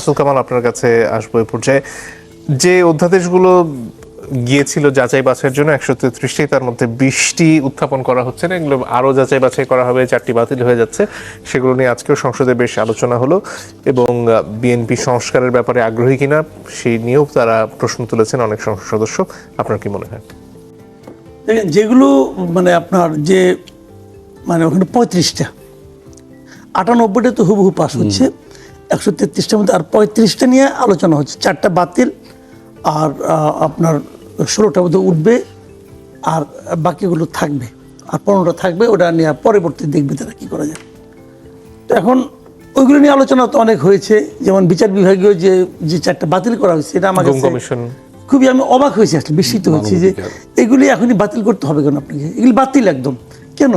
আসল কামাল, আপনার কাছে আসবো এই পর্যায়ে। যে অধ্যাদেশগুলো গিয়েছিল যাচাই বাছাইয়ের জন্য 133টি, তার মধ্যে 20টি উত্থাপন করা হচ্ছে না, এগুলো আরও যাচাই বাছাই করা হবে, 4টি বাতিল হয়ে যাচ্ছে। সেগুলো নিয়ে আজকেও সংসদে বেশ আলোচনা হলো এবং বিএনপি সংস্কারের ব্যাপারে আগ্রহী কিনা সেই নিয়েও তারা প্রশ্ন তুলেছেন অনেক সংসদ সদস্য। আপনার কি মনে হয়? যেগুলো মানে আপনার যে মানে ওখানে 35টা, 98টা তো হুবহু পাস হচ্ছে, 133টার মধ্যে আর 35টা নিয়ে আলোচনা হচ্ছে। 4টা বাতিল আর আপনার 16টার মধ্যে উঠবে আর বাকিগুলো থাকবে, আর 15টা থাকবে। ওটা নিয়ে পরবর্তী দেখবে তারা কী করা যায়। তো এখন ওইগুলো নিয়ে আলোচনা তো অনেক হয়েছে, যেমন বিচার বিভাগীয় যে 4টা বাতিল করা হয়েছে, এটা আমার কাছে খুবই আমি অবাক হয়েছি, আসলে বিস্মিত হয়েছি যে এগুলি এখনই বাতিল করতে হবে কেন আপনাকে? এগুলি বাতিল একদম কেন?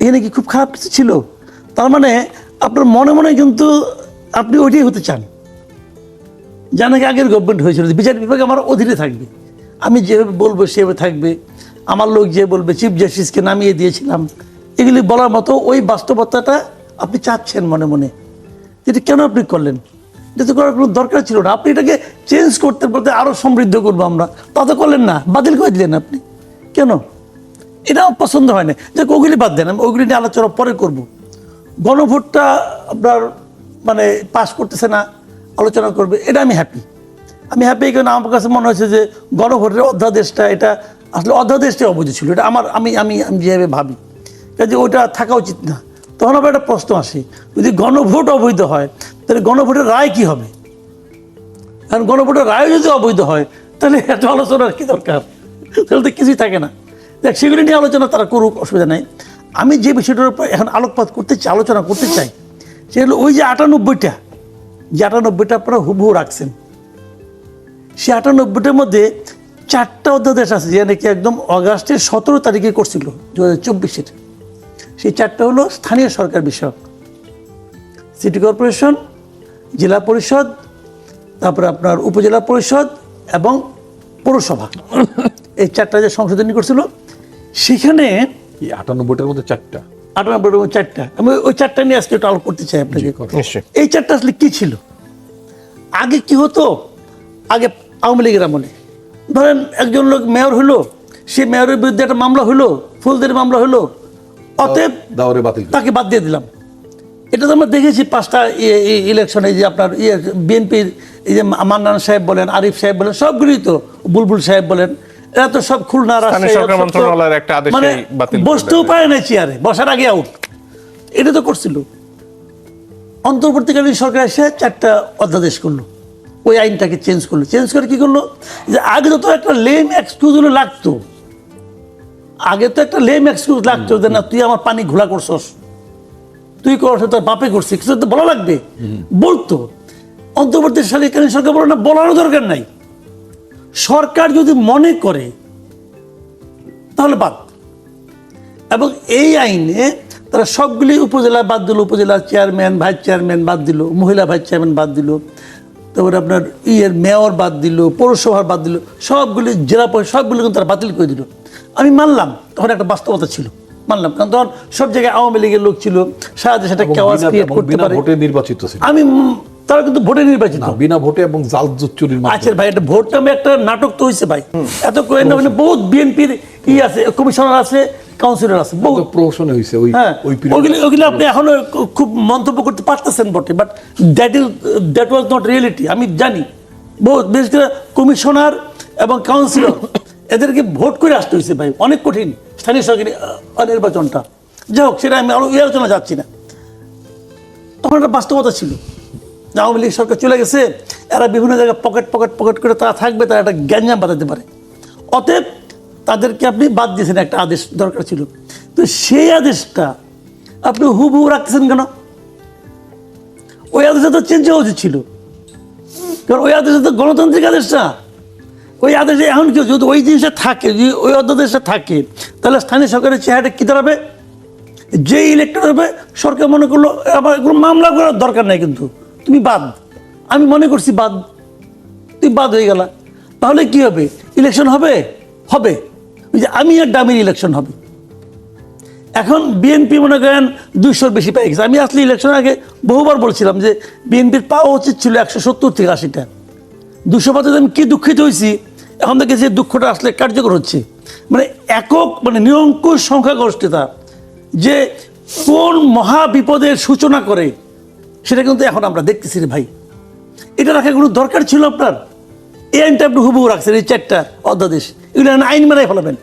এখানে কি খুব খারাপ কিছু ছিল? তার মানে আপনার মনে মনে কিন্তু আপনি ওইটাই হতে চান, যা নাকি আগের গভর্নমেন্ট হয়েছিল, বিচার বিভাগ আমার অধীনে থাকবে, আমি যেভাবে বলবো সেভাবে থাকবে, আমার লোক যে বলবে, চিফ জাস্টিসকে নামিয়ে দিয়েছিলাম, এগুলি বলার মতো ওই বাস্তবতাটা আপনি চাচ্ছেন মনে মনে। এটা কেন আপনি করলেন? এটা তো করার কোনো দরকার ছিল না। আপনি এটাকে চেঞ্জ করতে বলতে আরও সমৃদ্ধ করবো আমরা, তা তো করলেন না, বাতিল করে দিলেন আপনি কেন? এটা আমার পছন্দ হয় না। যে ওগুলি বাদ দেন, আমি ওগুলি নিয়ে আলোচনা পরে করব। গণভোটটা আপনার মানে পাস করতেছে না, আলোচনা করবে, এটা আমি হ্যাপি। আমি হ্যাপি কারণ আমার কাছে মনে হয়েছে যে গণভোটের অধ্যাদেশটা, এটা আসলে অধ্যাদেশটাই অবৈধ ছিল। এটা আমার আমি আমি আমি যেভাবে ভাবি যে ওইটা থাকা উচিত না। তখন আবার একটা প্রশ্ন আসে, যদি গণভোট অবৈধ হয় তাহলে গণভোটের রায় কি হবে? কারণ গণভোটের রায় যদি অবৈধ হয় তাহলে এত আলোচনার কি দরকার? তাহলে তো কিছুই থাকে না। দেখ, সেগুলি নিয়ে আলোচনা তারা করুক, অসুবিধা নেই। আমি যে বিষয়টার উপর এখন আলোকপাত করতে চাই, আলোচনা করতে চাই, সেগুলো ওই যে 98টা আপনারা হুবহু রাখছেন। সে 98টার মধ্যে 4টা অধ্যাদেশ আছে যে নাকি একদম অগাস্টের 17 তারিখে করছিল 2024-এর। সেই 4টা হলো স্থানীয় সরকার বিষয়ক, সিটি কর্পোরেশন, জেলা পরিষদ, তারপরে আপনার উপজেলা পরিষদ এবং পৌরসভা। এই 4টা যে সংশোধনী করছিল, সেখানে 98টার মধ্যে 4টা, 98টার মধ্যে 4টা, আমি ওই 4টা নিয়ে আজকে একটু আলোচনা করতে চাই আপনাকে। এই 4টা আসলে কি ছিল? আগে কি হতো? আগে আওয়ামী লীগের আমলে ধরেন একজন লোক মেয়র হলো, সে মেয়রের বিরুদ্ধে একটা মামলা হলো, ফৌজদারি মামলা হলো, অতএব তাকে বাদ দিয়ে দিলাম। এটা তো আমরা দেখেছি 5টা ইলেকশনে, যে আপনার বিএনপির এই যে মান্নান সাহেব বলেন, আরিফ সাহেব বলেন, সবগুলোই তো, বুলবুল সাহেব বলেন, এরা তো সব খুলনা মানে বসতেও পারে না চেয়ারে, বসার আগে আউট। এটা তো করছিল। অন্তর্বর্তীকালীন সরকার এসে 4টা অধ্যাদেশ করলো, ওই আইনটাকে চেঞ্জ করলো। চেঞ্জ করে কি করলো? যে আগে তো একটা লেম এক্সকিউজ লাগতো, আগে তো একটা লেম এক্সকিউজ লাগতো যে না, তুই আমার পানি ঘোলা করছস, তুই করছ, তোর বাপে করছিস, কিছু তো বলা লাগবে, বলতো। অন্তর্বর্তীকালীন সরকার বলো না, বলারও দরকার নাই। সরকার যদি মনে করে তাহলে বাদ। এবং এই আইনে তারা সবগুলি উপজেলা বাদ দিল, উপজেলার চেয়ারম্যান, ভাইস চেয়ারম্যান বাদ দিল, মহিলা ভাইস চেয়ারম্যান বাদ দিল, তারপরে আপনার মেয়র বাদ দিল, পৌরসভার বাদ দিল, সবগুলি জেলা পরিষদ, সবগুলি কিন্তু তারা বাতিল করে দিল। আমি মানলাম, তখন একটা বাস্তবতা ছিল, মানলাম। কারণ তখন সব জায়গায় আওয়ামী লীগের লোক ছিল, সারা দেশে একটা কেওয়াস ক্রিয়েট করতে পারে। নির্বাচিত ছিল, আমি তারা কিন্তু ভোটে নির্বাচিত, বিনা ভোটে এবং জাল চুরির মাধ্যমে। আচ্ছা ভাই, এটা ভোট নামে একটা নাটক তো হয়েছে ভাই। এত করে বহুত বিএনপির আছে, কমিশনার আছে, কাউন্সিলর আছে, বহুত প্রহসনে হয়েছে। ওইগুলি আপনি এখনো খুব মন্তব্য করতে পারতেছেন বটে, but that was not reality. আমি জানি বহুত, বিশেষ করে কমিশনার এবং কাউন্সিলর, এদেরকে ভোট করে আসতে হয়েছে ভাই, অনেক কঠিন স্থানীয় সরকারি নির্বাচনটা। যাই হোক, সেটা আমি আরো এই আলোচনা যাচ্ছি না। তখন একটা বাস্তবতা ছিল, আওয়ামী লীগ সরকার চলে গেছে, এরা বিভিন্ন জায়গায় পকেট করে তারা থাকবে, তারা একটা গ্যাঞ্জাম বাঁধাতে পারে। অতএব তাদেরকে আপনি বাদ দিয়েছেন, একটা আদেশ দরকার ছিল। তো সেই আদেশটা আপনি হুবহু রাখতেছেন কেন? ওই আদেশটা তো চেঞ্জ হওয়া উচিত ছিল, কারণ ওই আদেশটা তো গণতান্ত্রিক আদেশ না। ওই আদেশে এখন কি, যদি ওই জিনিসটা থাকে, যদি ওই অধ্যাদেশটা থাকে, তাহলে স্থানীয় সরকারের চেহারাটা কী দাঁড়াবে? যে ইলেক্টেড হবে, সরকার মনে করলো আবার কোনো মামলা করার দরকার নাই, কিন্তু তুমি বাদ। আমি মনে করছি বাদ, তুই বাদ হয়ে গেলা, তাহলে কি হবে? ইলেকশন হবে, ওই যে আমি আর ডামির ইলেকশন হবে। এখন বিএনপি মনে করেন 200-র বেশি পেয়ে গেছে। আমি আসলে ইলেকশনের আগে বহুবার বলছিলাম যে বিএনপির পাওয়া উচিত ছিল 170 থেকে 80টা। 200 পাতে আমি কি দুঃখিত হয়েছি, এখন থেকে যে দুঃখটা আসলে কার্যকর হচ্ছে। মানে একক মানে নিরঙ্কুশ সংখ্যাগরিষ্ঠতা যে কোন মহা বিপদের সূচনা করে সেটা কিন্তু এখন আমরা দেখতেছি রে ভাই। এটা রাখার কোনো দরকার ছিল আপনার? এই আইনটা আপনি হুবহু রাখছেন, এই 4টা অধ্যাদেশ, এগুলো আইন বানাই ফেলাবেন।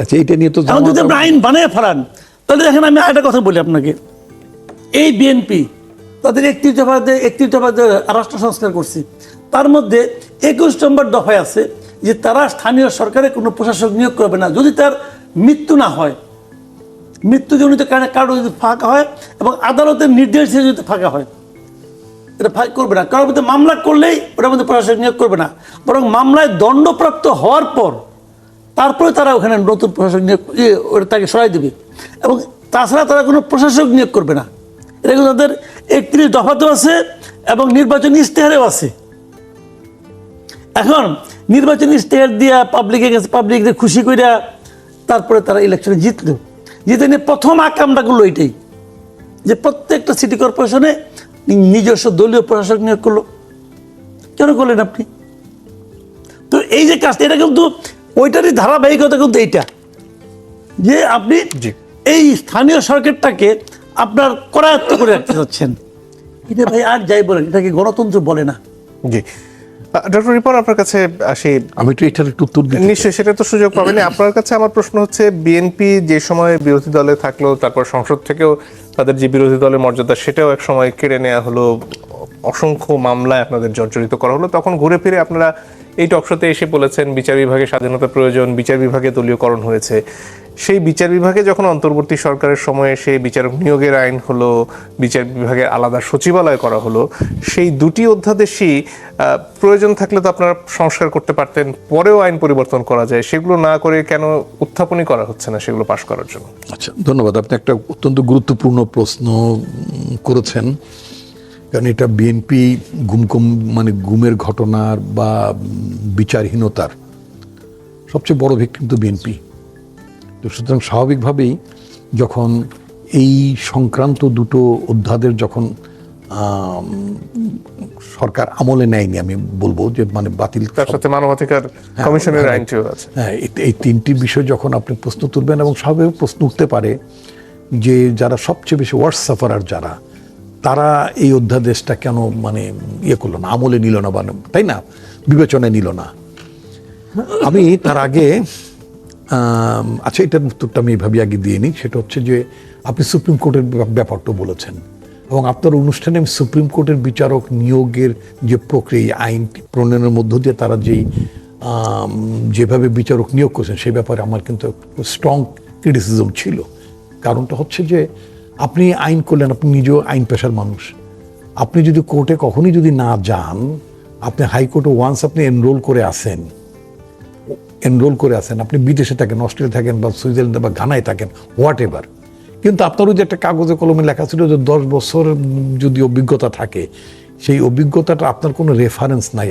আচ্ছা, এটা নিয়ে তো এখন যদি আপনি আইন বানিয়ে ফেলান, তাহলে দেখেন আমি আরেকটা কথা বলি আপনাকে, এই বিএনপি তাদের 31 দফা রাষ্ট্র সংস্কার করছে, তার মধ্যে 21 নম্বর দফায় আছে যে তারা স্থানীয় সরকারে কোনো প্রশাসক নিয়োগ করবে না যদি তার মৃত্যু না হয়, মৃত্যুজনিত কারণে কারো যদি ফাঁকা হয় এবং আদালতের নির্দেশে যদি ফাঁকা হয়, এটা করবে না। কারোর মধ্যে মামলা করলেই ওটার মধ্যে প্রশাসক নিয়োগ করবে না, বরং মামলায় দণ্ডপ্রাপ্ত হওয়ার পর তারপরে তারা ওখানে নতুন প্রশাসক নিয়োগ ওটা তাকে সরাই দেবে, এবং তাছাড়া তারা কোনো প্রশাসক নিয়োগ করবে না। এটা কিন্তু তাদের 31 দফাতেও আছে এবং নির্বাচনী ইশতেহারেও আছে। এখন নির্বাচনী ইশতেহার দিয়া পাবলিকের কাছে পাবলিকদের খুশি কইরা তারপরে তারা ইলেকশনে জিতলো, জিতে নিয়ে প্রথম আকামটা করলো এটাই যে প্রত্যেকটা সিটি কর্পোরেশনে নিজস্ব দলীয় প্রশাসক নিয়োগ করলো। কেন করলেন আপনি? তো এই যে কাজটা, এটা কিন্তু ওইটারই ধারাবাহিকতা কিন্তু এইটা যে আপনি এই স্থানীয় সরকারটাকে আপনার করায়ত্ত করে রাখতে চাচ্ছেন। এটা ভাই আর যাই বলেন, এটাকে গণতন্ত্র বলে না। জি, ডক্টর রিপন আপনার কাছে আসি। আমি তো এটার একটু উত্তর দিই। নিশ্চয়ই, সেটা তো সুযোগ পাবেন। আপনার কাছে আমার প্রশ্ন হচ্ছে, বিএনপি যে সময় বিরোধী দলে থাকলো, তারপর সংসদ থেকেও তাদের যে বিরোধী দলের মর্যাদা সেটাও এক সময় কেড়ে নেওয়া হলো, অসংখ্য মামলায় আপনাদের জর্জরিত করা হলো, তখন ঘুরে ফিরে আপনারা এই টকশোতে এসে বলেছেন বিচার বিভাগের স্বাধীনতা প্রয়োজন, বিচার বিভাগে দলীয়করণ হয়েছে। সেই বিচার বিভাগে যখন অন্তর্বর্তী সরকারের সময়ে সেই বিচারক নিয়োগের আইন হলো, বিচার বিভাগের আলাদা সচিবালয় করা হলো, সেই দুটি অধ্যাদেশই প্রয়োজন থাকলে তো আপনারা সংস্কার করতে পারতেন, পরেও আইন পরিবর্তন করা যায়, সেগুলো না করে কেন উত্থাপনই করা হচ্ছে না সেগুলো পাশ করার জন্য? আচ্ছা, ধন্যবাদ। আপনি একটা অত্যন্ত গুরুত্বপূর্ণ প্রশ্ন করেছেন, কারণ এটা বিএনপি গুমের ঘটনার বা বিচারহীনতার সবচেয়ে বড় ভিকটিম তো বিএনপি। তো সুতরাং স্বাভাবিকভাবেই যখন এই সংক্রান্ত দুটো অধ্যাদেশ যখন সরকার আমলে নেয়নি, আমি বলবো যে মানে বাতিল, তার সাথে মানবাধিকার কমিশনের আইনটিও আছে। হ্যাঁ, এই তিনটি বিষয় যখন আপনি প্রশ্ন তুলবেন, এবং স্বাভাবিক প্রশ্ন উঠতে পারে যে যারা সবচেয়ে বেশি ওয়ার্স সাফারার যারা, তারা এই অধ্যাদেশটা কেন মানে করলো না, আমলে নিল না, বা তাই না, বিবেচনায় নিল না। আমি তার আগে আচ্ছা, এটার উত্তরটা আমি এইভাবে আগে দিয়ে নিই। সেটা হচ্ছে যে আপনি সুপ্রিম কোর্টের ব্যাপারটা বলেছেন, এবং আপনার অনুষ্ঠানে আমি সুপ্রিম কোর্টের বিচারক নিয়োগের যে প্রক্রিয়া, আইন প্রণয়নের মধ্য দিয়ে তারা যেভাবে বিচারক নিয়োগ করছেন সেই ব্যাপারে আমার কিন্তু স্ট্রং ক্রিটিসিজম ছিল। কারণটা হচ্ছে যে আপনি আইন করলেন, আপনি নিজেও আইন পেশার মানুষ, আপনি যদি কোর্টে কখনই যদি না যান, আপনি হাইকোর্টে ওয়ান্স আপনি এনরোল করে আসেন, আপনি বিদেশে থাকেন, অস্ট্রেলিয়া থাকেন বা সুইজারল্যান্ডে বা ঘানায় থাকেন, হোয়াট এভার, কিন্তু আপনারও যে একটা কাগজে কলমে লেখা ছিল যে 10 বছর যদি অভিজ্ঞতা থাকে, সেই অভিজ্ঞতাটা আপনার কোনো রেফারেন্স নাই,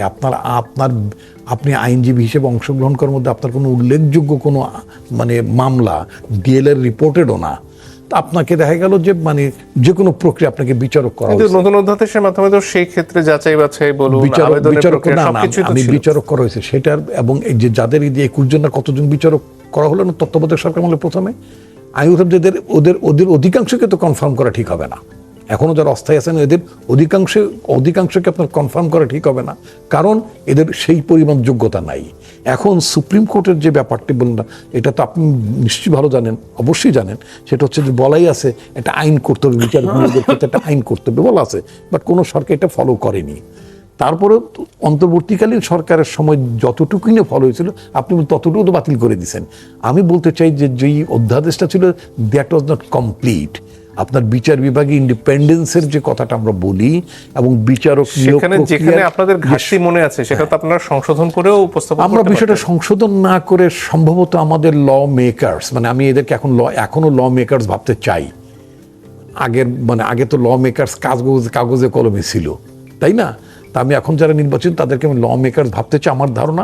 আপনি আইনজীবী হিসেবে অংশগ্রহণ করার মধ্যে আপনার কোনো উল্লেখযোগ্য কোনো মানে মামলা ডিএলএর রিপোর্টেডও না, আপনাকে দেখা গেল যে মানে যে কোনো প্রক্রিয়া আপনাকে বিচারক করা হয়েছে। নতুন অধ্যাদেশের মাধ্যমে তো সেই ক্ষেত্রে যাচাই বাছাই বলুন, আমি বিচারক করা হয়েছে সেটার, এবং এই যে যাদের এই যে 21 জন না কতজন বিচারক করা হলো না তত্ত্বাবধায়ক সরকার আমলে প্রথমে, আমি বলতাম যে ওদের অধিকাংশকে তো কনফার্ম করা ঠিক হবে না। এখনো যারা অস্থায়ী আছেন এদের অধিকাংশকে আপনার কনফার্ম করা ঠিক হবে না, কারণ এদের সেই পরিমাণ যোগ্যতা নাই। এখন সুপ্রিম কোর্টের যে ব্যাপারটি বললেন, এটা তো আপনি নিশ্চয়ই ভালো জানেন, অবশ্যই জানেন, সেটা হচ্ছে যে বলাই আছে একটা আইন করতে হবে, বিচার বিভাগের ক্ষেত্রে একটা আইন করতে হবে বলা আছে, বাট কোনো সরকার এটা ফলো করেনি। তারপরে অন্তর্বর্তীকালীন সরকারের সময় যতটুকুই না ফলো হয়েছিল আপনি ততটুকু তো বাতিল করে দিয়েছেন। আমি বলতে চাই যে যেই অধ্যাদেশটা ছিল দ্যাট ওয়াজ নট কমপ্লিট। আপনার বিচার বিভাগে ইন্ডিপেন্ডেন্সের যে কথাটা আমরা বলি, এবং বিচারক যেখানে আপনাদের ঘাটতি মনে আছে সেটা তো আপনারা সংশোধন করেও উপস্থাপন করতে আমরা বিষয়টা সংশোধন না করে সম্ভবত আমাদের ল মেকার্স, মানে আমি এদেরকে এখনো ল মেকার্স ভাবতে চাই। আগে তো ল মেকার্স কাগজে কলমে ছিল, তাই না? তা আমি এখন যারা নির্বাচিত তাদেরকে আমি ল মেকার ভাবতে চাই। আমার ধারণা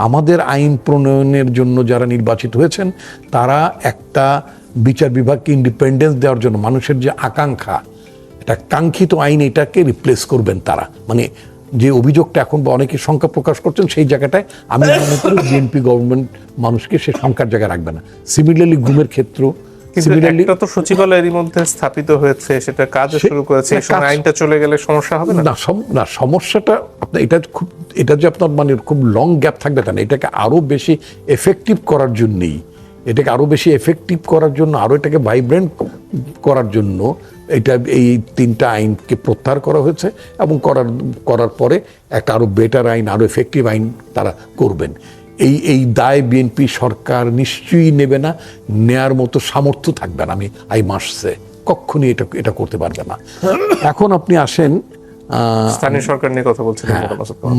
আমাদের আইন প্রণয়নের জন্য যারা নির্বাচিত হয়েছেন তারা একটা বিচার বিভাগকে ইন্ডিপেন্ডেন্স দেওয়ার জন্য মানুষের যে আকাঙ্ক্ষা, একটা কাঙ্ক্ষিত আইন, এটাকে রিপ্লেস করবেন তারা। মানে যে অভিযোগটা এখন বা অনেকে শঙ্কা প্রকাশ করছেন সেই জায়গাটায় আমি মনে করি বিএনপি গভর্নমেন্ট মানুষকে সে শঙ্কার জায়গায় রাখবে না। সিমিলারলি গুমের ক্ষেত্র, এটা তো সচিবালয়ের মধ্যে স্থাপিত হয়েছে, সেটা কাজ শুরু করেছে, এই সময় আইনটা চলে গেলে সমস্যা হবে না? না, সমস্যাটা আপনার এটা যে আপনার মানে খুব লং গ্যাপ থাকবে তা না। এটাকে আরো বেশি এফেক্টিভ করার জন্যই, এটাকে আরো বেশি এফেক্টিভ করার জন্য, আরো এটাকে ভাইব্রেন্ট করার জন্য এটা এই 3টা আইনকে প্রত্যাহার করা হয়েছে এবং করার পরে একটা আরো বেটার আইন, আরো এফেক্টিভ আইন তারা করবেন। এই দায় বিএনপি সরকার নিশ্চয়ই নেবে না, নেয়ার মতো সামর্থ্য থাকবে না। আই মাসে কখনই এটা করতে পারবে না। এখন আপনি আসেন স্থানীয় সরকার নিয়ে কথা বলছেন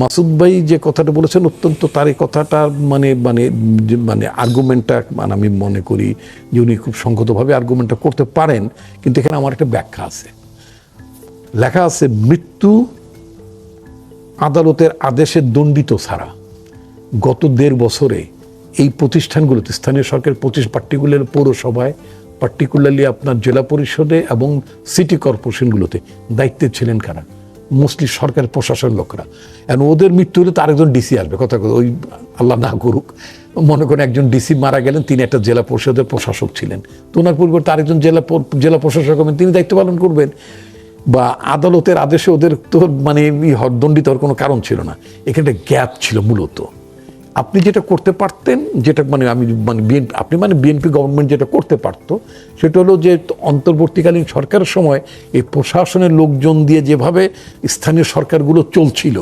মাসুদ ভাই যে কথাটা বলেছেন, অত্যন্ত তার এই কথাটা মানে আর্গুমেন্টটা আমি মনে করি যে উনি খুব সংগতভাবে আর্গুমেন্টটা করতে পারেন, কিন্তু এখানে আমার একটা ব্যাখ্যা আছে। লেখা আছে মৃত্যু আদালতের আদেশে দণ্ডিত ছাড়া গত 1.5 বছরে এই প্রতিষ্ঠানগুলোতে স্থানীয় সরকারের পার্টিকুলার পৌরসভায়, পার্টিকুলারলি আপনার জেলা পরিষদে এবং সিটি কর্পোরেশনগুলোতে দায়িত্বে ছিলেন কারা? মোস্টলি সরকারের প্রশাসন লোকরা। এখন ওদের মৃত্যু হলে তো আরেকজন ডিসি আসবে, কথা ওই আল্লাহ না করুক, মনে করেন একজন ডিসি মারা গেলেন, তিনি একটা জেলা পরিষদের প্রশাসক ছিলেন, তো ওনার পরিবর্তে আরেকজন জেলা প্রশাসক হবেন, তিনি দায়িত্ব পালন করবেন। বা আদালতের আদেশে ওদের তো মানে দণ্ডিত হওয়ার কোনো কারণ ছিল না। এখানে একটা গ্যাপ ছিল মূলত। আপনি যেটা করতে পারতেন, যেটা বিএনপি গভর্নমেন্ট যেটা করতে পারতো, সেটা হলো যে অন্তর্বর্তীকালীন সরকারের সময় এই প্রশাসনের লোকজন দিয়ে যেভাবে স্থানীয় সরকারগুলো চলছিল,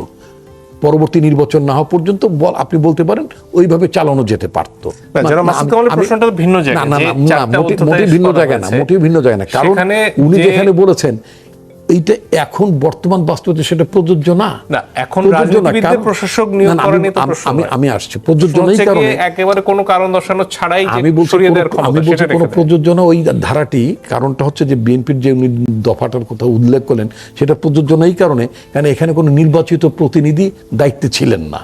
পরবর্তী নির্বাচন না হওয়া পর্যন্ত আপনি বলতে পারেন ওইভাবে চালানো যেতে পারতো। মোটেই ভিন্ন জায়গা না, কারণ উনি যেখানে বলেছেন এইটা এখন বর্তমান বাস্তবতা সেটা প্রযোজ্য না। এখন রাজনীতিবিদদের প্রশাসক নিয়োগ করা নিয়ে তো প্রশ্ন। আমি আসছি প্রযোজ্য নাই, কারণ একেবারে কোনো কারণ দর্শানো ছাড়াই আমি বলছি কোনো প্রযোজ্য না ওই ধারাটি। কারণটা হচ্ছে যে বিএনপির যে উনি দফাটার কথা উল্লেখ করলেন সেটা প্রযোজ্য না এই কারণে, কারণ এখানে কোনো নির্বাচিত প্রতিনিধি দায়িত্বে ছিলেন না,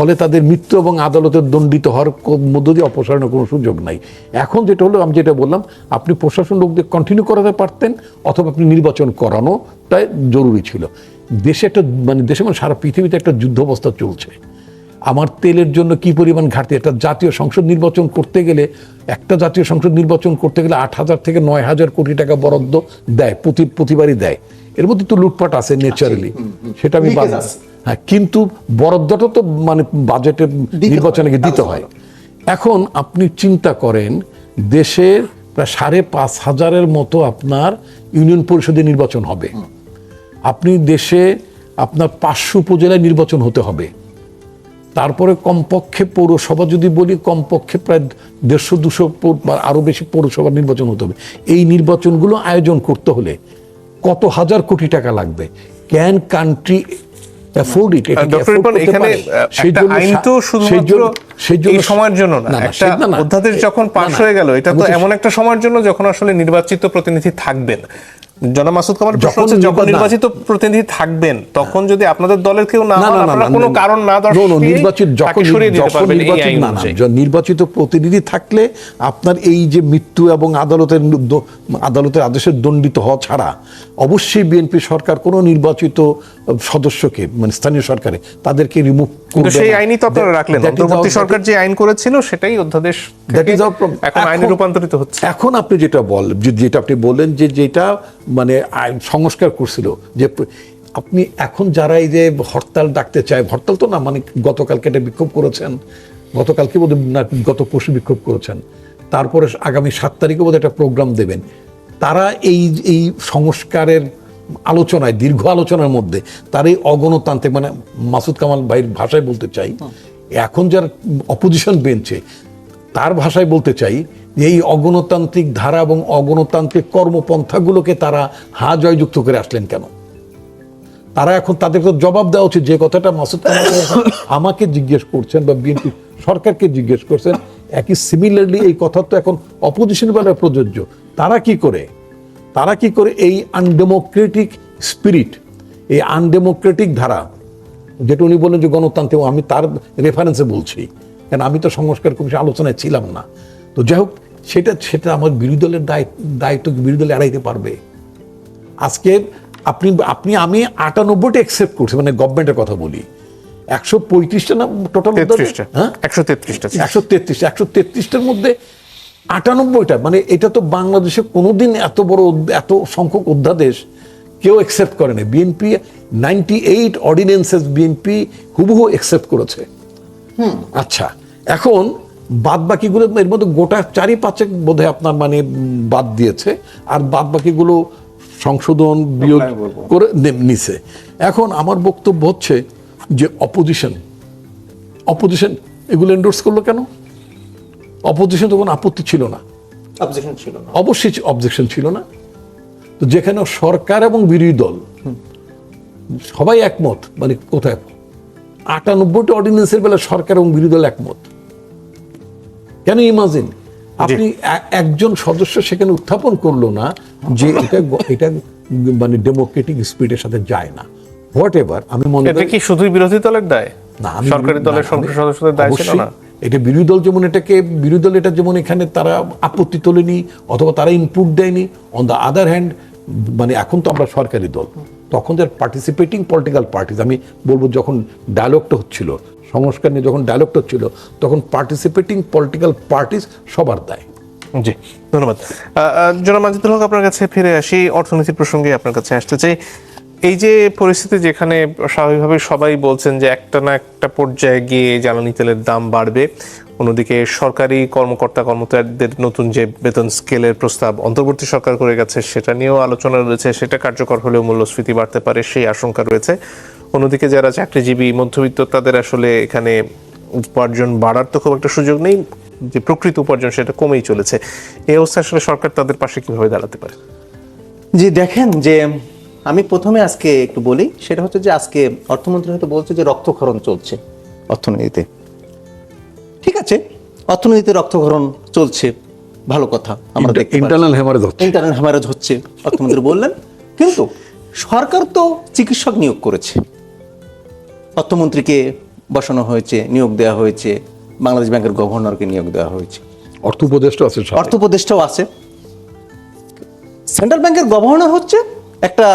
ফলে তাদের মৃত্যু এবং আদালতের দণ্ডিত হওয়ার মধ্য দিয়ে অপসারণের কোনো সুযোগ নাই। এখন যেটা হলো, আমি যেটা বললাম, আপনি প্রশাসন লোকদের কন্টিনিউ করাতে পারতেন, অথবা আপনি নির্বাচন করানোটাই জরুরি ছিল। দেশে সারা পৃথিবীতে একটা যুদ্ধ অবস্থা চলছে। আমার তেলের জন্য কি পরিমাণ ঘাটতি, একটা জাতীয় সংসদ নির্বাচন করতে গেলে 8,000 থেকে 9,000 কোটি টাকা বরাদ্দ দেয়, প্রতিবারই দেয়। এর মধ্যে তো লুটপাট আছে ন্যাচারালি, সেটা আমি হ্যাঁ, কিন্তু বরাদ্দটা তো বাজেটে নির্বাচনে দিতে হয়। এখন আপনি চিন্তা করেন দেশের প্রায় 5,500 মতো আপনার ইউনিয়ন পরিষদের নির্বাচন হবে, আপনি দেশে আপনার 500 উপজেলায় নির্বাচন হতে হবে, তারপরে কমপক্ষে পৌরসভা যদি বলি কমপক্ষে প্রায় 150-200 আরো বেশি পৌরসভার নির্বাচন হতে হবে। এই নির্বাচনগুলো আয়োজন করতে হলে কত হাজার কোটি টাকা লাগবে? Can country afford it? সময়ের জন্য না, একটা অধ্যাদেশ যখন পাস হয়ে গেল, এটা তো এমন একটা সময়ের জন্য যখন আসলে নির্বাচিত প্রতিনিধি থাকবেন। জনাব মাসুদ কামাল প্রশ্ন হচ্ছে, যখন নির্বাচিত প্রতিনিধি থাকবেন তখন যদি আপনাদের দলের কেউ না হন, আপনারা কোনো কারণ না নির্বাচিত প্রতিনিধি থাকলে আপনার এই যে মৃত্যু এবং আদালতের আদেশের দণ্ডিত হওয়া ছাড়া অবশ্যই বিএনপি সরকার কোনো নির্বাচিত সদস্যকে স্থানীয় সরকারে তাদেরকে রিমুভ করবে। সেই আইনই তো আপনারা রাখলেন, অন্তর্বর্তী সরকার যে আইন করেছিল সেটাই অধ্যাদেশ এখন আইনে রূপান্তরিত হচ্ছে। এখন আপনি যেটা আপনি বললেন যে যেটা সংস্কার করছিল, যে আপনি এখন যারা এই যে হরতাল ডাকতে চায়, হরতাল তো না, গতকালকে একটা বিক্ষোভ করেছেন, গতকালকে বোধহয় না গত পরশু বিক্ষোভ করেছেন, তারপরে আগামী 7 তারিখে বোধহয় একটা প্রোগ্রাম দেবেন। তারা এই সংস্কারের আলোচনায়, দীর্ঘ আলোচনার মধ্যে তার এই অগণতান্ত্রিক, মাসুদ কামাল ভাইয়ের ভাষায় বলতে চাই, এখন যারা অপোজিশন বেঞ্চে তার ভাষায় বলতে চাই, এই অগণতান্ত্রিক ধারা এবং অগণতান্ত্রিক কর্মপন্থাগুলোকে তারা জয়যুক্ত করে আসলেন কেন? তারা এখন তাদের তো জবাব দেওয়া উচিত। যে কথাটা মাসুদ কামাল আমাকে জিজ্ঞেস করছেন বা বিএনপি সরকারকে জিজ্ঞেস করছেন, একই সিমিলারলি এই কথা তো এখন অপোজিশন বেলায় প্রযোজ্য। তারা কি করে এই আনডেমোক্রেটিক স্পিরিট, এই আনডেমোক্রেটিক ধারা যেটা উনি বললেন যে গণতান্ত্রিক, আমি তার রেফারেন্সে বলছি, কারণ আমি তো সংস্কার কমিশন আলোচনায় ছিলাম না। তো যাই হোক, সেটা আমার বিরোধী দলের দায়িত্ব বিরোধী দল এড়াইতে পারবে? আজকে আমি 98টা অ্যাকসেপ্ট করছি, মানে গভর্নমেন্টের কথা বলি, 135টা না টোটাল, 133টার মধ্যে 98টা, মানে এটা তো বাংলাদেশে কোনোদিন এত সংখ্যক অধ্যাদেশ কেউ অ্যাকসেপ্ট করে না। বিএনপি 98 অর্ডিন্যান্সেস বিএনপি হুবহু অ্যাকসেপ্ট করেছে। আচ্ছা, এখন বাদ বাকিগুলো এর মধ্যে গোটা 4-5 বোধহয় আপনার মানে বাদ দিয়েছে, আর বাদ বাকিগুলো সংশোধন বিয়োগ করে নিছে। এখন আমার বক্তব্য হচ্ছে যে অপোজিশন এগুলো এন্ডোর্স করলো কেন? অপোজিশন তখন আপত্তি ছিল না, অবশ্যই অবজেকশন ছিল না। তো যেখানে সরকার এবং বিরোধী দল সবাই একমত, মানে কোথায় 98টা অর্ডিন্যান্সের বেলা সরকার এবং বিরোধী দল একমত, কেন? ইমাজিন আপনি একজন সদস্য সেখানে উত্থাপন করলো না যে এটা মানে ডেমোক্রেটিক স্পিরিটের সাথে যায় না। হোয়াট এভার, আমি মনে করি এটা কি শুধুই বিরোধী দলের দায়? না, সরকারি দলের সংসদ সদস্যদের দায় ছিল না? এটা বিরোধী দল এটা যেমন এখানে তারা আপত্তি তোলেনি অথবা তারা ইনপুট দেয়নি। অন দ্য আদার হ্যান্ড, মানে এখন তো আমরা সরকারি দল, তখন যার পার্টিসিপেটিং পলিটিক্যাল পার্টিজ, আমি বলবো যখন ডায়ালগটা হচ্ছিল, সংস্কার নিয়ে যখন ডায়ালগটা হচ্ছিল, তখন পার্টিসিপেটিং পলিটিক্যাল পার্টিজ সবার দায়। জি, ধন্যবাদ। জনাব মাজিদুল হক, আপনার কাছে ফিরে আসি, অর্থনীতি প্রসঙ্গে আপনার কাছে আসতে চাই। এই যে পরিস্থিতি, যেখানে স্বাভাবিকভাবে সবাই বলছেন যে একটা না একটা পর্যায়ে গিয়ে জ্বালানি তেলের দাম বাড়বে, অন্যদিকে সরকারি কর্মকর্তাদের নতুন যে বেতন স্কেলের প্রস্তাব অন্তর্বর্তী সরকার করে গেছে, সেটা নিয়েও আলোচনা রয়েছে, সেটা কার্যকর হলেও মূল্যস্ফীতি বাড়তে পারে সেই আশঙ্কা রয়েছে। অন্যদিকে যারা চাকরিজীবী মধ্যবিত্ত, তাদের আসলে এখানে উপার্জন বাড়ার তো খুব একটা সুযোগ নেই, যে প্রকৃত উপার্জন সেটা কমেই চলেছে। এই অবস্থা আসলে সরকার তাদের পাশে কিভাবে দাঁড়াতে পারে? জি, দেখেন, যে আমি প্রথমে আজকে একটু বলি, সেটা হচ্ছে যে আজকে অর্থমন্ত্রী হয়তো বলছে যে রক্তক্ষরণ চলছে অর্থনীতিতে। ঠিক আছে, অর্থনীতিতে রক্তক্ষরণ চলছে, ভালো কথা, আমরা দেখতে পাচ্ছি ইন্টারনাল হ্যামারেজ হচ্ছে, অর্থমন্ত্রী বললেন। কিন্তু সরকার তো চিকিৎসক নিয়োগ করেছে, অর্থমন্ত্রীকে বসানো হয়েছে, নিয়োগ দেওয়া হয়েছে, বাংলাদেশ ব্যাংকের গভর্নরকে নিয়োগ দেওয়া হয়েছে, অর্থ উপদেষ্টাও আছে। সেন্ট্রাল ব্যাংকের গভর্নর হচ্ছে একটা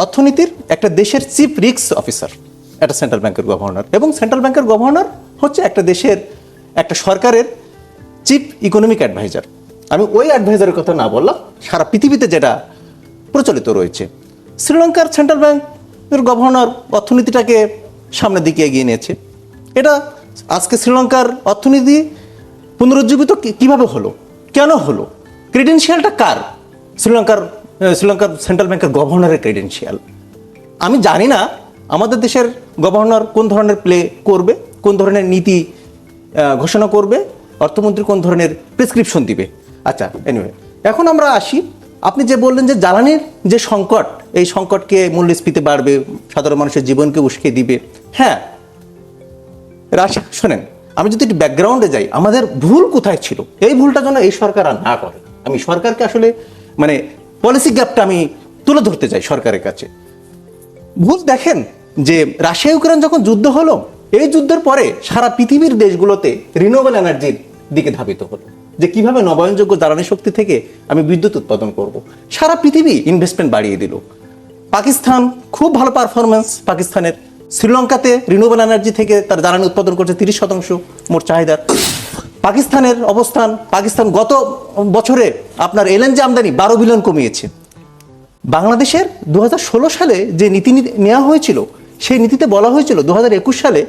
অর্থনীতির, একটা দেশের চিফ রিস্ক অফিসার, একটা সেন্ট্রাল ব্যাংকের গভর্নর, এবং সেন্ট্রাল ব্যাংকের গভর্নর হচ্ছে একটা দেশের, একটা সরকারের চিফ ইকোনমিক অ্যাডভাইজার। আমি ওই অ্যাডভাইজারের কথা না বললাম, সারা পৃথিবীতে যেটা প্রচলিত রয়েছে। শ্রীলঙ্কার সেন্ট্রাল ব্যাংকের গভর্নর অর্থনীতিটাকে সামনের দিকে এগিয়ে নিয়েছে। এটা আজকে শ্রীলঙ্কার অর্থনীতি পুনরুজ্জীবিত কিভাবে হলো, কেন হলো, ক্রেডেনশিয়ালটা কার? শ্রীলঙ্কার সেন্ট্রাল ব্যাংকের গভর্নরের ক্রেডেনশিয়াল। আমি জানি না আমাদের দেশের গভর্নর কোন ধরনের প্লে করবে, কোন ধরনের নীতি ঘোষণা করবে, অর্থমন্ত্রী কোন ধরনের প্রেসক্রিপশন দিবে। আচ্ছা, এনিওয়ে, এখন আমরা আসি, আপনি যে বললেন যে জ্বালানির যে সংকট, এই সংকটকে মূল্যস্ফীতি বাড়বে, সাধারণ মানুষের জীবনকে উস্কে দিবে। হ্যাঁ, শোনেন, আমি যদি একটু ব্যাকগ্রাউন্ডে যাই, আমাদের ভুল কোথায় ছিল, এই ভুলটা যেন এই সরকার আর না করে। আমি সরকারকে আসলে মানে পলিসি গ্যাপটা আমি তুলে ধরতে চাই সরকারের কাছে। ভুল দেখেন, যে রাশিয়া ইউক্রেন যখন যুদ্ধ হলো, এই যুদ্ধের পরে সারা পৃথিবীর দেশগুলোতে রিনিউয়েবল এনার্জির দিকে ধাবিত হলো, যে কিভাবে নবায়নযোগ্য জ্বালানি শক্তি থেকে আমি বিদ্যুৎ উৎপাদন করব। সারা পৃথিবী ইনভেস্টমেন্ট বাড়িয়ে দিল। পাকিস্তান, খুব ভালো পারফরমেন্স পাকিস্তানের। শ্রীলঙ্কাতে রিনিউয়েবল এনার্জি থেকে তার জ্বালানি উৎপাদন করছে 30% মোট চাহিদার। পাকিস্তানের অবস্থান, পাকিস্তান গত বছরে আপনার এলএনজি আমদানি 12 বিলিয়ন কমিয়েছে। বাংলাদেশের 2016 সালে যে নীতি নেওয়া হয়েছিল, সেই নীতিতে বলা হয়েছিল 2021 সালে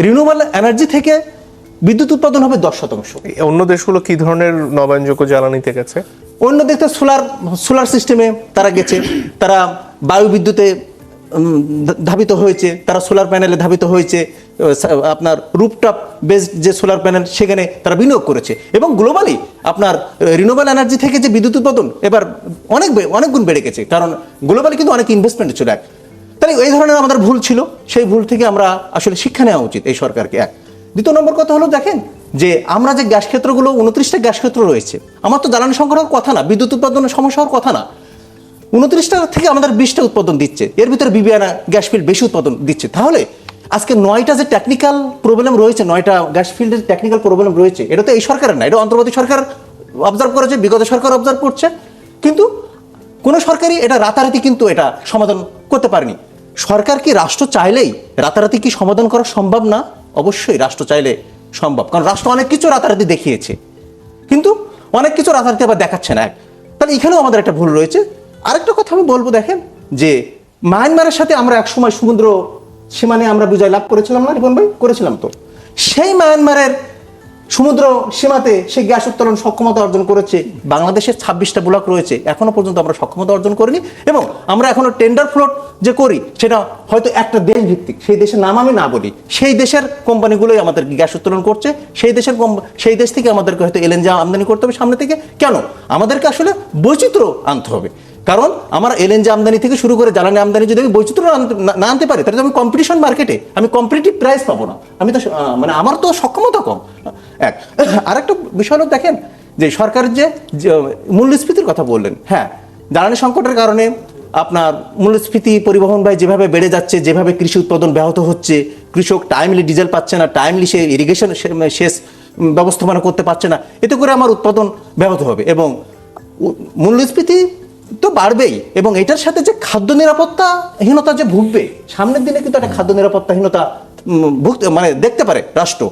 রিনিউয়েবল এনার্জি থেকে বিদ্যুৎ উৎপাদন হবে 10%। অন্য দেশগুলো কি ধরনের নবায়নযোগ্য জ্বালানিতে গেছে? অন্য দেশে সোলার সিস্টেমে তারা গেছে, তারা বায়ু বিদ্যুতে ধাবিত হয়েছে, তারা সোলার প্যানেলে ধাবিত হয়েছে, আপনার রুফটপ বেসড যে সোলার প্যানেল সেখানে তারা বিনিয়োগ করেছে। এবং গ্লোবালি আপনার রিনিউয়েবল এনার্জি থেকে যে বিদ্যুৎ উৎপাদন এবার অনেক গুণ বেড়ে গেছে, কারণ গ্লোবালি কিন্তু অনেক ইনভেস্টমেন্ট ছিল। তাই এই ধরনের আমাদের ভুল ছিল, সেই ভুল থেকে আমরা আসলে শিক্ষা নেওয়া উচিত এই সরকারকে। দ্বিতীয় নম্বর কথা হলো, দেখেন যে আমরা যে গ্যাস ক্ষেত্রগুলো, 29টা গ্যাস ক্ষেত্র রয়েছে, আমার তো জ্বালানি সংকট হওয়ার কথা না, বিদ্যুৎ উৎপাদনের সমস্যা হওয়ার কথা না। 29টা থেকে আমাদের 20টা উৎপাদন দিচ্ছে, এর ভিতরে বিবিআনা গ্যাস ফিল্ড বেশি উৎপাদন দিচ্ছে। তাহলে আজকে 9টা যে টেকনিক্যাল প্রবলেম রয়েছে, 9টা গ্যাস ফিল্ডের টেকনিক্যাল প্রবলেম রয়েছে, এটা তো এই সরকারের না, এটা অন্তর্বর্তী সরকার অবজার্ভ করেছে, বিগত সরকার অবজার্ভ করছে, কিন্তু কোনো সরকারই এটা রাতারাতি কিন্তু এটা সমাধান করতে পারেনি। সরকার কি রাষ্ট্র চাইলেই রাতারাতি কি সমাধান করা সম্ভব না? অবশ্যই রাষ্ট্র চাইলে সম্ভব, কারণ রাষ্ট্র অনেক কিছু রাতারাতি দেখিয়েছে, কিন্তু অনেক কিছু রাতারাতি আবার দেখাচ্ছে না। তাহলে এখানেও আমাদের একটা ভুল রয়েছে। আরেকটা কথা আমি বলবো, দেখেন যে মায়ানমারের সাথে আমরা একসময় সমুদ্র সীমানে আমরা বিজয় লাভ করেছিলাম না রিপন ভাই? করেছিলাম তো। সেই মায়ানমারের সমুদ্র সীমাতে সে গ্যাস উত্তোলন সক্ষমতা অর্জন করেছে। বাংলাদেশের 26টা ব্লক রয়েছে, এখনো পর্যন্ত আমরা সক্ষমতা অর্জন করিনি, এবং আমরা এখনো টেন্ডার ফ্লোট যে করি সেটা হয়তো একটা দেশ ভিত্তিক, সেই দেশের নাম আমি না বলি, সেই দেশের কোম্পানিগুলোই আমাদের গ্যাস উত্তোলন করছে, সেই দেশ থেকে আমাদেরকে হয়তো এলএনজি আমদানি করতে হবে সামনে থেকে। কেন? আমাদেরকে আসলে বৈচিত্র্য আনতে হবে, কারণ আমার এলএনজি আমদানি থেকে শুরু করে জ্বালানি আমদানি যদি আমি বৈচিত্র্য না আনতে পারি, তাহলে আমি কম্পিটিশন মার্কেটে আমি কম্পিটিটিভ প্রাইস পাবো না। আমি তো মানে আমার তো সক্ষমতা কম। এক আরেকটা বিষয় হলো, দেখেন যে সরকারের যে মূল্যস্ফীতির কথা বললেন, হ্যাঁ জ্বালানি সংকটের কারণে আপনার মূল্যস্ফীতি পরিবহন ব্যয় যেভাবে বেড়ে যাচ্ছে, যেভাবে কৃষি উৎপাদন ব্যাহত হচ্ছে, কৃষক টাইমলি ডিজেল পাচ্ছে না, টাইমলি সে ইরিগেশন সেচ ব্যবস্থাপনা করতে পারছে না, এতে করে আমার উৎপাদন ব্যাহত হবে এবং মূল্যস্ফীতি তো বাড়বেই, এবং এটার সাথে যে খাদ্য নিরাপত্তাহীনতা যে ভুগবে সামনের দিনে, কিন্তু একটা খাদ্য নিরাপত্তাহীনতা ভুগতে মানে দেখতে পারে রাষ্ট্র।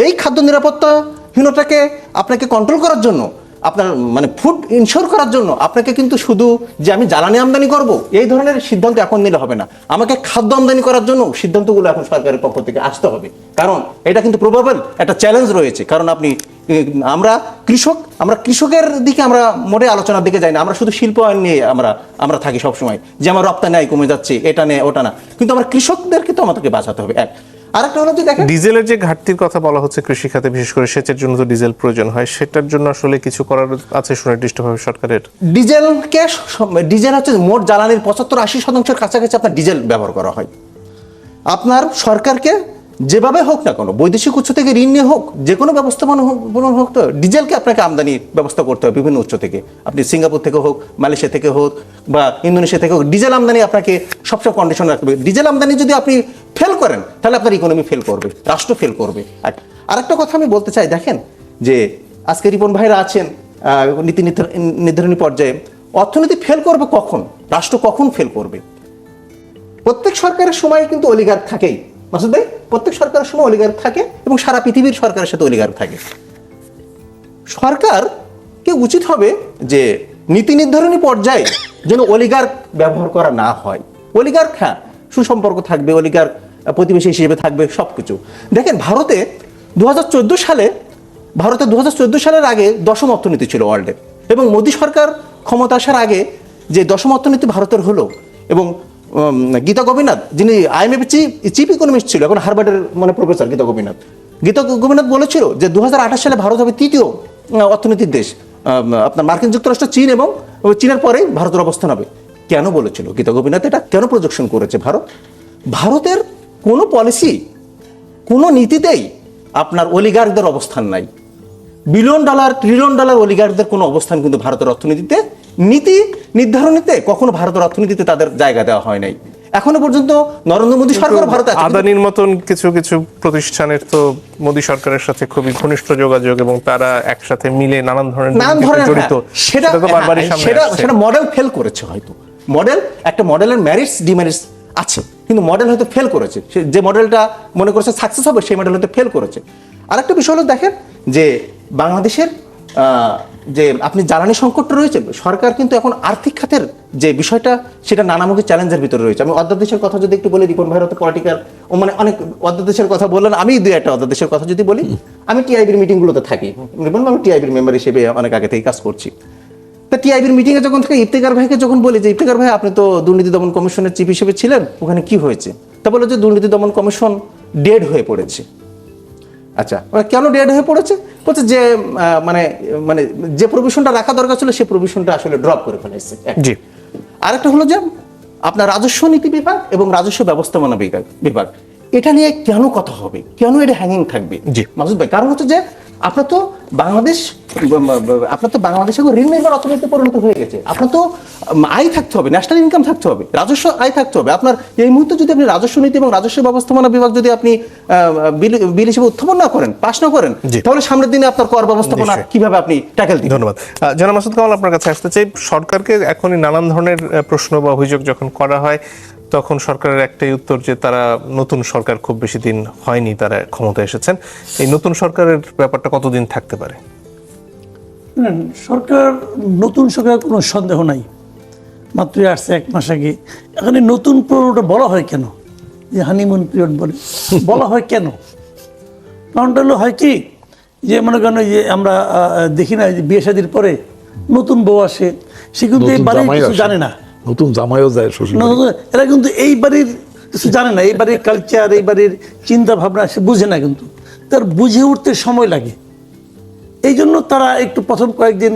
এই খাদ্য নিরাপত্তাহীনতাকে আপনাকে কন্ট্রোল করার জন্য, আপনার মানে ফুড ইনশিওর করার জন্য আপনাকে কিন্তু শুধু যে আমি জ্বালানি আমদানি করব এই ধরনের সিদ্ধান্ত এখন নিলে হবে না, আমাকে খাদ্য আমদানি করার জন্য সিদ্ধান্তগুলো এখন সরকারের পক্ষ থেকে আসতে হবে, কারণ এটা কিন্তু প্রবাবল একটা চ্যালেঞ্জ রয়েছে। কারণ আমরা কৃষকের দিকে আমরা মোটে আলোচনার দিকে যাই না, আমরা শুধু শিল্পায়ন নিয়ে আমরা থাকি সবসময়, যে আমার রপ্তানি আয় কমে যাচ্ছে, এটা নেই ওটা না, কিন্তু আমরা কৃষকদেরকে তো আমাদেরকে বাঁচাতে হবে। আরেকটা হলো যে দেখেন ডিজেলের যে ঘাটতির কথা বলা হচ্ছে কৃষি খাতে, বিশেষ করে সেচের জন্য তো ডিজেল প্রয়োজন হয়, সেটার জন্য আসলে কিছু করার আছে সুনির্দিষ্টভাবে সরকারের? ডিজেল হচ্ছে মোট জ্বালানির 75-80% কাছাকাছি আপনার ডিজেল ব্যবহার করা হয়। আপনার সরকারকে যেভাবে হোক না কোনো বৈদেশিক উৎস থেকে ঋণ নিয়ে হোক, যে কোনো ব্যবস্থাপনা হোক, তো ডিজেলকে আপনাকে আমদানির ব্যবস্থা করতে হবে বিভিন্ন উৎস থেকে। আপনি সিঙ্গাপুর থেকে হোক, মালয়েশিয়া থেকে হোক, বা ইন্দোনেশিয়া থেকে হোক, ডিজেল আমদানি আপনাকে সবসময় কন্ডিশন রাখতে হবে। ডিজেল আমদানি যদি আপনি ফেল করেন, তাহলে আপনার ইকোনমি ফেল করবে, রাষ্ট্র ফেল করবে। আরেকটা কথা আমি বলতে চাই, দেখেন যে আজকে রিপন ভাইরা আছেন নীতি নির্ধারণী পর্যায়ে, অর্থনীতি ফেল করবে কখন, রাষ্ট্র কখন ফেল করবে? প্রত্যেক সরকারের সময় কিন্তু অলিগার্ক থাকেই মাসুদ ভাই, প্রত্যেক সরকারের সময় অলিগার্ক থাকে, এবং সারা পৃথিবীর সরকারের সাথে অলিগার্ক থাকে। সরকারকে উচিত হবে যে নীতি নির্ধারণী পর্যায়ে যেন অলিগার্ক ব্যবহার করা না হয়। অলিগার্ক হ্যাঁ সুসম্পর্ক থাকবে, অলিগার্ক প্রতিবেশী হিসেবে থাকবে, সবকিছু। দেখেন ভারতে 2014 সালের আগে 10ম অর্থনীতি ছিল ওয়ার্ল্ডের, এবং মোদী সরকার ক্ষমতা আসার আগে যে 10ম অর্থনীতি ভারতের হলো, এবং গীতা গোপীনাথ যিনি IMF চিফ ইকোনমিস্ট ছিল, এখন হার্ভার্ডের প্রফেসর গীতা গোপীনাথ বলেছিল যে 2028 সালে ভারত হবে 3য় অর্থনীতির দেশ, আপনার মার্কিন যুক্তরাষ্ট্র, চীন, এবং চীনের পরে ভারতের অবস্থান হবে। কেন বলেছিল গীতা গোপীনাথ এটা? কেন প্রজেকশন করেছে? ভারতের কোনো পলিসি, কোনো নীতিতেই আপনার অলিগার্কদের অবস্থান নাই। বিলিয়ন ডলার, ট্রিলিয়ন ডলার অলিগার্কদের কোনো অবস্থান কিন্তু ভারতের অর্থনীতিতে, নীতি নির্ধারণীতে কখনো ভারতের অর্থনীতিতে তাদের জায়গা দেওয়া হয় নাই এখনো পর্যন্ত। নরেন্দ্র মোদী সরকার ভারতে আছে, আদানির মতন কিছু প্রতিষ্ঠানের তো মোদী সরকারের সাথে খুবই ঘনিষ্ঠ যোগাযোগ, এবং তারা একসাথে মিলে নানান ধরনের জড়িত, সেটা তো বারবারই সামনে আসছে। সেটা মডেল ফেল করেছে হয়তো, একটা মডেলের মেরিটস ডিমেরিটস আছে, কিন্তু মডেল হয়তো ফেল করেছে। যে মডেলটা মনে করছে সাকসেস হবে, সেই মডেল হয়তো ফেল করেছে। আরেকটা বিষয় হলো, দেখেন যে বাংলাদেশের যে আপনি জ্বালানি সংকটটা রয়েছে, সরকার কিন্তু এখন আর্থিক খাতের যে বিষয়টা, সেটা নানামুখী চ্যালেঞ্জের ভিতরে রয়েছে। আমি অধ্যাদেশের কথা যদি একটু বলি, রিপন ভাইয়ের পলিটিক্যাল অনেক অধ্যাদেশের কথা বললেন, আমি 2-1টা অধ্যাদেশের কথা যদি বলি, আমি টিআইবির মিটিংগুলোতে থাকি, রিপন আমি টিআইবির মেম্বার হিসেবে অনেক আগে থেকে কাজ করছি। তা টিআইবির মিটিংয়ে যখন থেকে ইফতেখার ভাইকে যখন বলি যে ইফতেখার ভাই আপনি তো দুর্নীতি দমন কমিশনের চিফ হিসেবে ছিলেন, ওখানে কি হয়েছে? তা বলে যে দুর্নীতি দমন কমিশন ডেড হয়ে পড়েছে। আচ্ছা, কেন ডেড হয়ে পড়েছে? বলছে যে যে প্রভিশনটা রাখা দরকার ছিল সেই প্রভিশনটা আসলে ড্রপ করে ফেলেছে। জি। আরেকটা হলো যে আপনার রাজস্ব নীতি বিভাগ এবং রাজস্ব ব্যবস্থাপনা বিভাগ, এটা নিয়ে কেন কথা হবে, কেন এটা হ্যাঙ্গিং থাকবে? জি মাসুদ ভাই, কারণ হচ্ছে যে আপনার তো বাংলাদেশ এখন ঋণ নির্ভর অর্থনীতিতে পরিণত হয়ে গেছে। আপনার তো আয় থাকতে হবে, ন্যাশনাল ইনকাম থাকতে হবে, রাজস্ব আয় থাকতে হবে। আপনার এই মুহূর্তে যদি আপনি রাজস্ব নীতি এবং রাজস্ব ব্যবস্থাপনা বিভাগ যদি আপনি বিল হিসেবে উত্থাপন না করেন, পাস না করেন, তাহলে সামনের দিনে আপনার কর ব্যবস্থাপনা কিভাবে আপনি ট্যাকেল দিবেন? ধন্যবাদ। জনাব মাসুদ কামাল, আপনার কাছে আসতে চাই। সরকারকে এখনই নানান ধরনের প্রশ্ন বা অভিযোগ যখন করা হয়, তখন সরকারের একটাই উত্তর যে তারা নতুন সরকার, খুব বেশি দিন হয়নি তারা ক্ষমতায় এসেছেন। এই নতুন সরকারের ব্যাপারটা কতদিন থাকতে পারে? সরকার, নতুন সরকার কোনো সন্দেহ নাই, মাত্রই আসছে 1 মাস আগে। এখানে নতুন পুরোটা বলা হয় কেন, যে হানিমুন পিরিয়ড বলা হয় কেন? কারণটা হলো হয় কি, যে মনে করেন যে আমরা দেখি না যে বিয়ে শাদীর পরে নতুন বউ আসে, সে কিন্তু এই বাড়ির কিছু জানে না, নতুন জামাইও যায় শ্বশুর এরা কিন্তু এই বাড়ির কিছু জানে না, এই বাড়ির কালচার, এই বাড়ির চিন্তা ভাবনা সে বুঝে না, কিন্তু তার বুঝে উঠতে সময় লাগে। এই জন্য তারা একটু প্রথম কয়েকদিন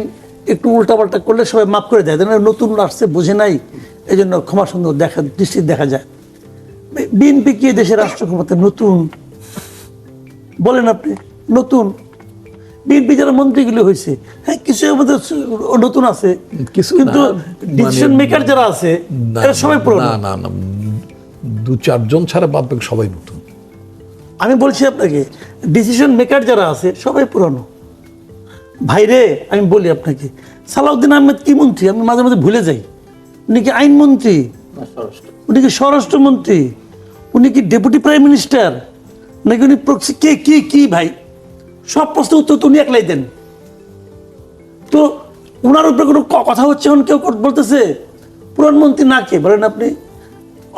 একটু উল্টাপাল্টা করলে সবাই মাফ করে দেয়, নতুন আসছে বুঝে নাই, এই জন্য ক্ষমা সুন্দর দৃষ্টি দেখা যায়। বিএনপি কি দেশের রাষ্ট্র ক্ষমতা নতুন বলেন আপনি? নতুন বিএনপি যারা মন্ত্রীগুলি হয়েছে, হ্যাঁ কিছু আমাদের নতুন আছে, কিন্তু ডিসিশন মেকার যারা আছে এরা সবাই পুরনো। না 2-4 জন ছাড়া বাদ বাকি সবাই নতুন। আমি বলছি আপনাকে, ডিসিশন মেকার যারা আছে সবাই পুরনো। ভাইরে আমি বলি আপনাকে, সালাউদ্দিন আহমেদ কি মন্ত্রী আমি মাঝে মাঝে ভুলে যাই। উনি কি আইনমন্ত্রী? উনি কি স্বরাষ্ট্রমন্ত্রী? উনি কি ডেপুটি প্রাইম মিনিস্টার? নাকি উনি কে কি কি ভাই? সব প্রশ্নের উত্তর তো উনি একলাই দেন। তো ওনার উপরে কোনো কথা হচ্ছে, এখন কেউ বলতেছে প্রধানমন্ত্রী না, কে বলেন আপনি?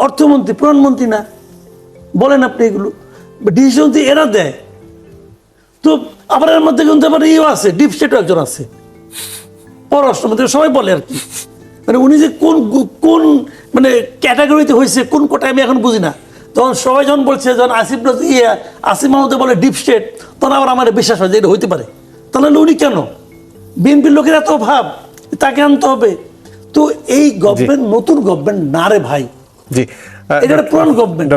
অর্থমন্ত্রী, প্রধানমন্ত্রী না বলেন আপনি? এগুলো ডিসিশন এরা দেয়। তো আবার এর মধ্যে কিন্তু আবার ইও আছে, ডিপ স্টেটও একজন আছে, পররাষ্ট্রমন্ত্রী, সবাই বলে আর কি। মানে উনি যে কোন কোন মানে ক্যাটাগরিতে হয়েছে, কোন কোটায়, আমি এখন বুঝি না। তখন সবাই যখন বলছে, যখন আসিফ মাহমুদ বলে ডিপ স্টেট, তখন আবার আমার বিশ্বাস হয় যে এটা হইতে পারে। তাহলে উনি কেন? বিএনপির লোকের এত ভাব, তাকে আনতে হবে। তো এই গভর্নমেন্ট নতুন গভর্নমেন্ট না রে ভাই, জি, এটা পুরান গভর্নমেন্ট।